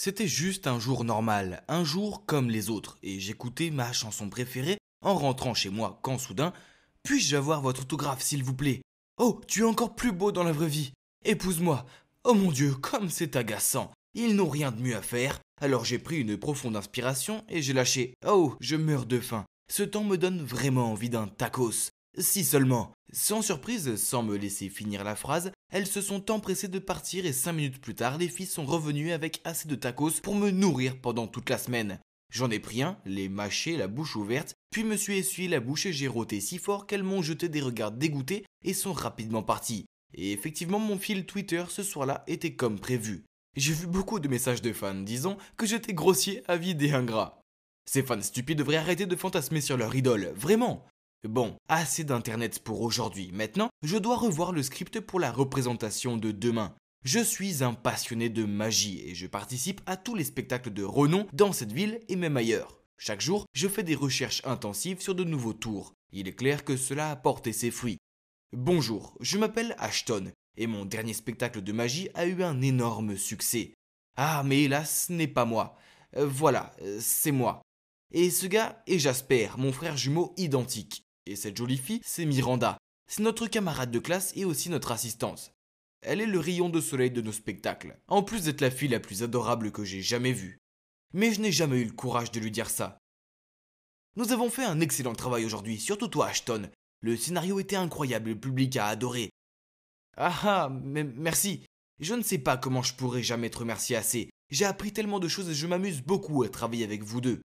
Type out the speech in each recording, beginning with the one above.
C'était juste un jour normal, un jour comme les autres, et j'écoutais ma chanson préférée en rentrant chez moi quand soudain, puis-je avoir votre autographe s'il vous plaît? Oh, tu es encore plus beau dans la vraie vie. Épouse-moi. Oh mon Dieu, comme c'est agaçant. Ils n'ont rien de mieux à faire, alors j'ai pris une profonde inspiration et j'ai lâché. Oh, je meurs de faim. Ce temps me donne vraiment envie d'un tacos. Si seulement. Sans surprise, sans me laisser finir la phrase, elles se sont empressées de partir et 5 minutes plus tard, les filles sont revenues avec assez de tacos pour me nourrir pendant toute la semaine. J'en ai pris un, les mâché, la bouche ouverte, puis me suis essuyé la bouche et j'ai roté si fort qu'elles m'ont jeté des regards dégoûtés et sont rapidement parties. Et effectivement, mon fil Twitter ce soir-là était comme prévu. J'ai vu beaucoup de messages de fans disant que j'étais grossier, avide et ingrat. Ces fans stupides devraient arrêter de fantasmer sur leur idole, vraiment. Bon, assez d'internet pour aujourd'hui. Maintenant, je dois revoir le script pour la représentation de demain. Je suis un passionné de magie et je participe à tous les spectacles de renom dans cette ville et même ailleurs. Chaque jour, je fais des recherches intensives sur de nouveaux tours. Il est clair que cela a porté ses fruits. Bonjour, je m'appelle Ashton et mon dernier spectacle de magie a eu un énorme succès. Ah, mais hélas, ce n'est pas moi. Voilà, c'est moi. Et ce gars est Jasper, mon frère jumeau identique. Et cette jolie fille, c'est Miranda. C'est notre camarade de classe et aussi notre assistante. Elle est le rayon de soleil de nos spectacles, en plus d'être la fille la plus adorable que j'ai jamais vue. Mais je n'ai jamais eu le courage de lui dire ça. Nous avons fait un excellent travail aujourd'hui, surtout toi Ashton. Le scénario était incroyable, le public a adoré. Ah ah, mais merci. Je ne sais pas comment je pourrais jamais te remercier assez. J'ai appris tellement de choses et je m'amuse beaucoup à travailler avec vous deux.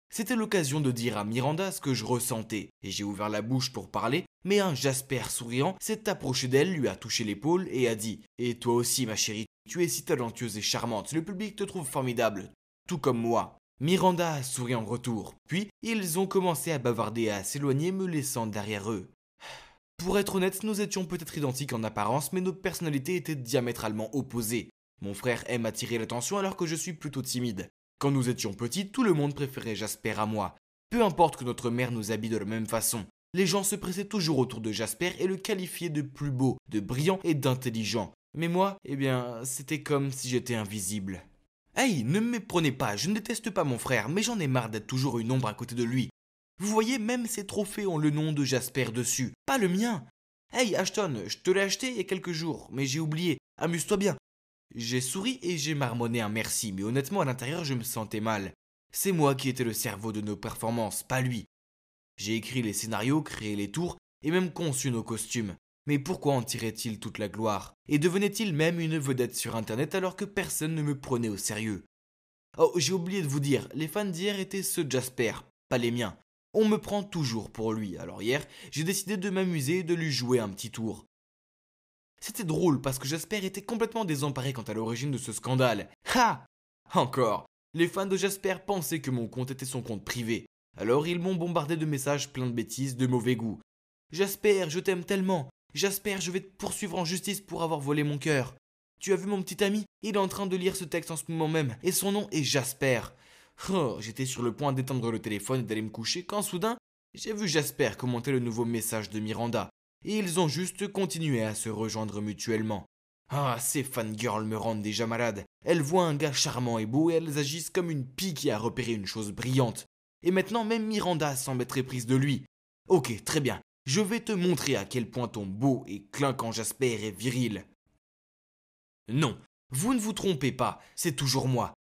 C'était l'occasion de dire à Miranda ce que je ressentais, et j'ai ouvert la bouche pour parler, mais un Jasper souriant s'est approché d'elle, lui a touché l'épaule et a dit « Et toi aussi ma chérie, tu es si talentueuse et charmante, le public te trouve formidable, tout comme moi. » Miranda a souri en retour, puis ils ont commencé à bavarder et à s'éloigner me laissant derrière eux. Pour être honnête, nous étions peut-être identiques en apparence, mais nos personnalités étaient diamétralement opposées. Mon frère aime attirer l'attention alors que je suis plutôt timide. Quand nous étions petits, tout le monde préférait Jasper à moi. Peu importe que notre mère nous habille de la même façon. Les gens se pressaient toujours autour de Jasper et le qualifiaient de plus beau, de brillant et d'intelligent. Mais moi, eh bien, c'était comme si j'étais invisible. Hey, ne me méprenez pas, je ne déteste pas mon frère, mais j'en ai marre d'être toujours une ombre à côté de lui. Vous voyez, même ces trophées ont le nom de Jasper dessus, pas le mien. Hey Ashton, je te l'ai acheté il y a quelques jours, mais j'ai oublié. Amuse-toi bien. J'ai souri et j'ai marmonné un merci, mais honnêtement à l'intérieur je me sentais mal. C'est moi qui étais le cerveau de nos performances, pas lui. J'ai écrit les scénarios, créé les tours et même conçu nos costumes. Mais pourquoi en tirait-il toute la gloire? Et devenait-il même une vedette sur internet alors que personne ne me prenait au sérieux? Oh, j'ai oublié de vous dire, les fans d'hier étaient ceux de Jasper, pas les miens. On me prend toujours pour lui, alors hier, j'ai décidé de m'amuser et de lui jouer un petit tour. C'était drôle parce que Jasper était complètement désemparé quant à l'origine de ce scandale. Ha! Encore. Les fans de Jasper pensaient que mon compte était son compte privé. Alors ils m'ont bombardé de messages pleins de bêtises, de mauvais goût. Jasper, je t'aime tellement. Jasper, je vais te poursuivre en justice pour avoir volé mon cœur. Tu as vu mon petit ami? Il est en train de lire ce texte en ce moment même, et son nom est Jasper. Oh, j'étais sur le point d'éteindre le téléphone et d'aller me coucher quand soudain, j'ai vu Jasper commenter le nouveau message de Miranda. Et ils ont juste continué à se rejoindre mutuellement. Ah, ces fangirls me rendent déjà malade. Elles voient un gars charmant et beau et elles agissent comme une pie qui a repéré une chose brillante. Et maintenant même Miranda semble être éprise de lui. Ok, très bien. Je vais te montrer à quel point ton beau et clinquant Jasper est viril. Non, vous ne vous trompez pas, c'est toujours moi.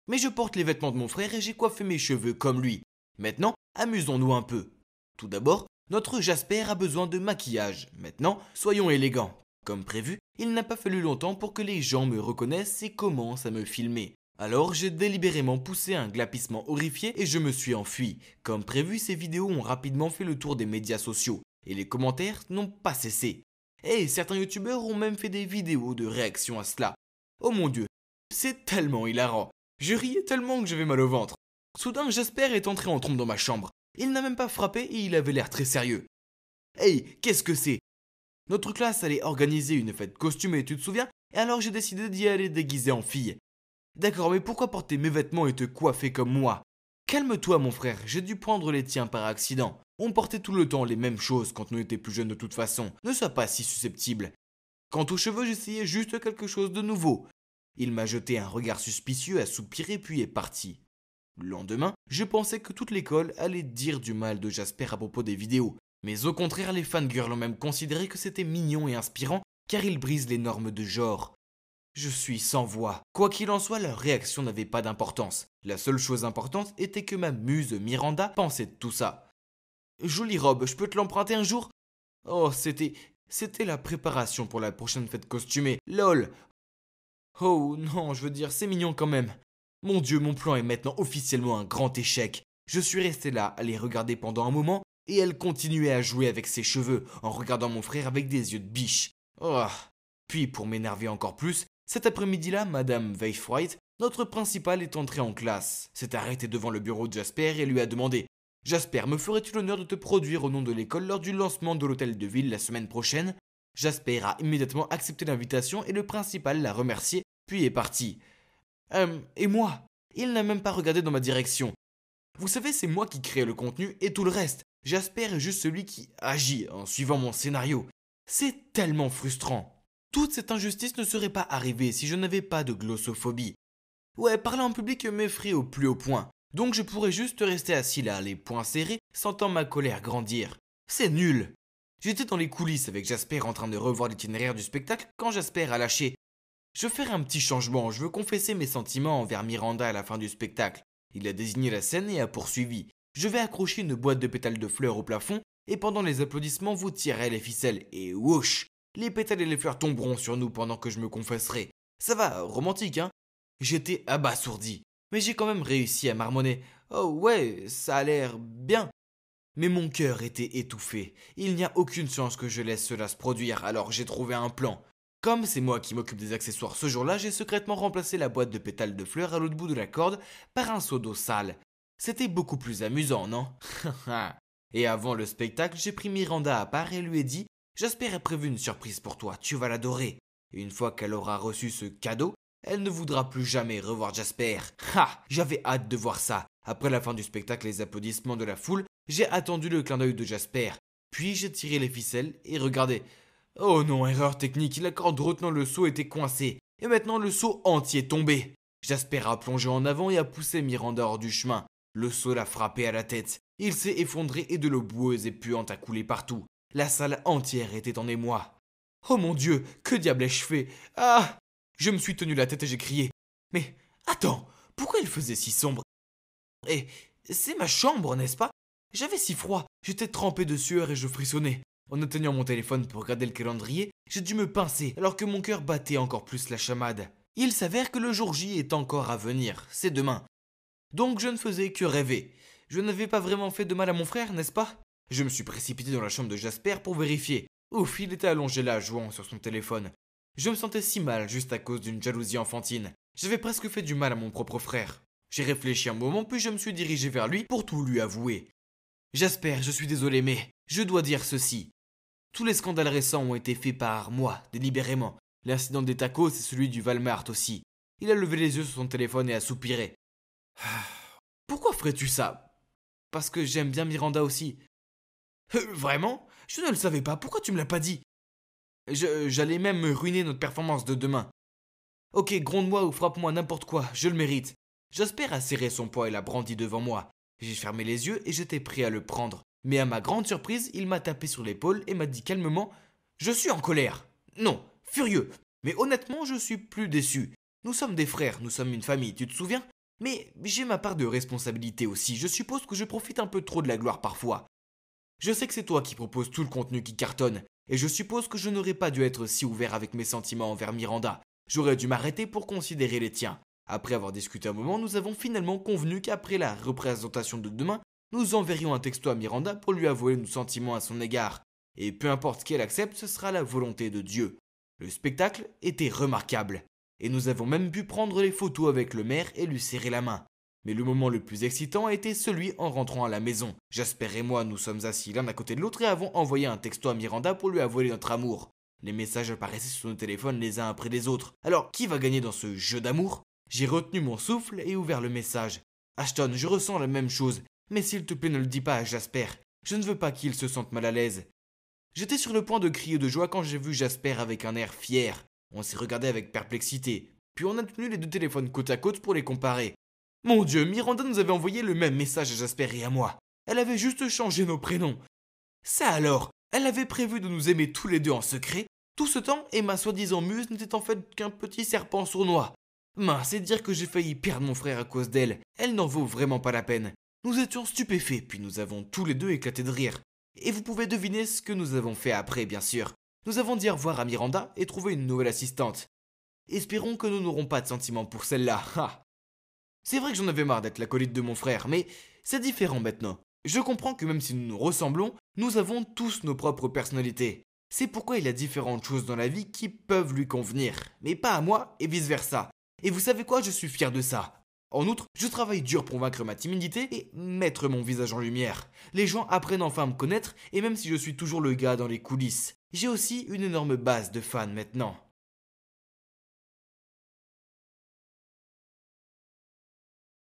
Mais je porte les vêtements de mon frère et j'ai coiffé mes cheveux comme lui. Maintenant, amusons-nous un peu. Tout d'abord, notre Jasper a besoin de maquillage. Maintenant, soyons élégants. Comme prévu, il n'a pas fallu longtemps pour que les gens me reconnaissent et commencent à me filmer. Alors j'ai délibérément poussé un glapissement horrifié et je me suis enfui. Comme prévu, ces vidéos ont rapidement fait le tour des médias sociaux. Et les commentaires n'ont pas cessé. Et certains youtubeurs ont même fait des vidéos de réaction à cela. Oh mon dieu, c'est tellement hilarant. Je riais tellement que j'avais mal au ventre. Soudain, Jasper est entré en trompe dans ma chambre. Il n'a même pas frappé et il avait l'air très sérieux. Hey, qu'est-ce que c'est? Notre classe allait organiser une fête costumée, tu te souviens? Et alors j'ai décidé d'y aller déguisé en fille. D'accord, mais pourquoi porter mes vêtements et te coiffer comme moi? Calme-toi mon frère, j'ai dû prendre les tiens par accident. On portait tout le temps les mêmes choses quand on était plus jeunes de toute façon. Ne sois pas si susceptible. Quant aux cheveux, j'essayais juste quelque chose de nouveau. Il m'a jeté un regard suspicieux, a soupiré puis est parti. Le lendemain, je pensais que toute l'école allait dire du mal de Jasper à propos des vidéos. Mais au contraire, les fangirls ont même considéré que c'était mignon et inspirant car il brise les normes de genre. Je suis sans voix. Quoi qu'il en soit, leur réaction n'avait pas d'importance. La seule chose importante était que ma muse Miranda pensait de tout ça. Jolie robe, je peux te l'emprunter un jour? Oh, c'était la préparation pour la prochaine fête costumée. LOL. Oh non, je veux dire, c'est mignon quand même. Mon Dieu, mon plan est maintenant officiellement un grand échec. Je suis resté là à les regarder pendant un moment et elle continuait à jouer avec ses cheveux en regardant mon frère avec des yeux de biche. Oh. Puis pour m'énerver encore plus, cet après-midi-là, Madame Weisfried, notre principale, est entrée en classe, s'est arrêtée devant le bureau de Jasper et lui a demandé « Jasper, me ferais-tu l'honneur de te produire au nom de l'école lors du lancement de l'hôtel de ville la semaine prochaine ?» Jasper a immédiatement accepté l'invitation et le principal l'a remercié, puis est parti. Et moi? Il n'a même pas regardé dans ma direction. Vous savez, c'est moi qui crée le contenu et tout le reste. Jasper est juste celui qui agit en suivant mon scénario. C'est tellement frustrant. Toute cette injustice ne serait pas arrivée si je n'avais pas de glossophobie. Ouais, parler en public m'effraie au plus haut point. Donc je pourrais juste rester assis là, les poings serrés, sentant ma colère grandir. C'est nul. J'étais dans les coulisses avec Jasper en train de revoir l'itinéraire du spectacle quand Jasper a lâché. Je vais faire un petit changement, je veux confesser mes sentiments envers Miranda à la fin du spectacle. Il a désigné la scène et a poursuivi. Je vais accrocher une boîte de pétales de fleurs au plafond et pendant les applaudissements vous tirerez les ficelles et whoosh, les pétales et les fleurs tomberont sur nous pendant que je me confesserai. Ça va, romantique, hein? J'étais abasourdi, mais j'ai quand même réussi à marmonner. Oh ouais, ça a l'air bien. Mais mon cœur était étouffé. Il n'y a aucune chance que je laisse cela se produire, alors j'ai trouvé un plan. Comme c'est moi qui m'occupe des accessoires ce jour-là, j'ai secrètement remplacé la boîte de pétales de fleurs à l'autre bout de la corde par un seau d'eau sale. C'était beaucoup plus amusant, non? Et avant le spectacle, j'ai pris Miranda à part et lui ai dit « Jasper a prévu une surprise pour toi, tu vas l'adorer. » Et une fois qu'elle aura reçu ce cadeau, elle ne voudra plus jamais revoir Jasper. J'avais hâte de voir ça. Après la fin du spectacle et les applaudissements de la foule, j'ai attendu le clin d'œil de Jasper. Puis j'ai tiré les ficelles et regardez. Oh non, erreur technique, la corde retenant le seau était coincée. Et maintenant le seau entier tombé. Jasper a plongé en avant et a poussé Miranda hors du chemin. Le seau l'a frappé à la tête. Il s'est effondré et de l'eau boueuse et puante a coulé partout. La salle entière était en émoi. Oh mon Dieu, que diable ai-je fait? Ah! Je me suis tenu la tête et j'ai crié. Mais attends, pourquoi il faisait si sombre? Et c'est ma chambre, n'est-ce pas? J'avais si froid, j'étais trempé de sueur et je frissonnais. En atteignant mon téléphone pour regarder le calendrier, j'ai dû me pincer alors que mon cœur battait encore plus la chamade. Il s'avère que le jour J est encore à venir, c'est demain. Donc je ne faisais que rêver. Je n'avais pas vraiment fait de mal à mon frère, n'est-ce pas? Je me suis précipité dans la chambre de Jasper pour vérifier. Ouf, il était allongé là, jouant sur son téléphone. Je me sentais si mal juste à cause d'une jalousie enfantine. J'avais presque fait du mal à mon propre frère. J'ai réfléchi un moment puis je me suis dirigé vers lui pour tout lui avouer. Jasper, je suis désolé mais je dois dire ceci. Tous les scandales récents ont été faits par moi, délibérément. L'incident des tacos et celui du Walmart aussi. Il a levé les yeux sur son téléphone et a soupiré. Pourquoi ferais-tu ça? Parce que j'aime bien Miranda aussi. Vraiment? Je ne le savais pas, pourquoi tu me l'as pas dit? J'allais même me ruiner notre performance de demain. Ok, gronde-moi ou frappe-moi n'importe quoi, je le mérite. Jasper a serré son poing et l'a brandi devant moi. J'ai fermé les yeux et j'étais prêt à le prendre. Mais à ma grande surprise, il m'a tapé sur l'épaule et m'a dit calmement « Je suis en colère. Non, furieux. Mais honnêtement, je suis plus déçu. Nous sommes des frères, nous sommes une famille, tu te souviens? Mais j'ai ma part de responsabilité aussi. Je suppose que je profite un peu trop de la gloire parfois. Je sais que c'est toi qui proposes tout le contenu qui cartonne. Et je suppose que je n'aurais pas dû être si ouvert avec mes sentiments envers Miranda. J'aurais dû m'arrêter pour considérer les tiens. Après avoir discuté un moment, nous avons finalement convenu qu'après la représentation de demain, nous enverrions un texto à Miranda pour lui avouer nos sentiments à son égard. Et peu importe qu'elle accepte, ce sera la volonté de Dieu. Le spectacle était remarquable. Et nous avons même pu prendre les photos avec le maire et lui serrer la main. Mais le moment le plus excitant a été celui en rentrant à la maison. Jasper et moi nous sommes assis l'un à côté de l'autre et avons envoyé un texto à Miranda pour lui avouer notre amour. Les messages apparaissaient sur nos téléphones les uns après les autres. Alors, qui va gagner dans ce jeu d'amour? J'ai retenu mon souffle et ouvert le message. Ashton, je ressens la même chose, mais s'il te plaît ne le dis pas à Jasper. Je ne veux pas qu'il se sente mal à l'aise. J'étais sur le point de crier de joie quand j'ai vu Jasper avec un air fier. On s'est regardé avec perplexité. puis on a tenu les deux téléphones côte à côte pour les comparer. Mon Dieu, Miranda nous avait envoyé le même message à Jasper et à moi. Elle avait juste changé nos prénoms. Ça alors, elle avait prévu de nous aimer tous les deux en secret. Tout ce temps, et ma soi-disant muse n'était en fait qu'un petit serpent sournois. Mince, c'est dire que j'ai failli perdre mon frère à cause d'elle. Elle n'en vaut vraiment pas la peine. Nous étions stupéfaits, puis nous avons tous les deux éclaté de rire. Et vous pouvez deviner ce que nous avons fait après, bien sûr. Nous avons dit au revoir à Miranda et trouvé une nouvelle assistante. Espérons que nous n'aurons pas de sentiments pour celle-là. Ha. C'est vrai que j'en avais marre d'être l'acolyte de mon frère, mais c'est différent maintenant. Je comprends que même si nous nous ressemblons, nous avons tous nos propres personnalités. C'est pourquoi il y a différentes choses dans la vie qui peuvent lui convenir, mais pas à moi et vice-versa. Et vous savez quoi, je suis fier de ça. En outre, je travaille dur pour vaincre ma timidité et mettre mon visage en lumière. Les gens apprennent enfin à me connaître, et même si je suis toujours le gars dans les coulisses, j'ai aussi une énorme base de fans maintenant.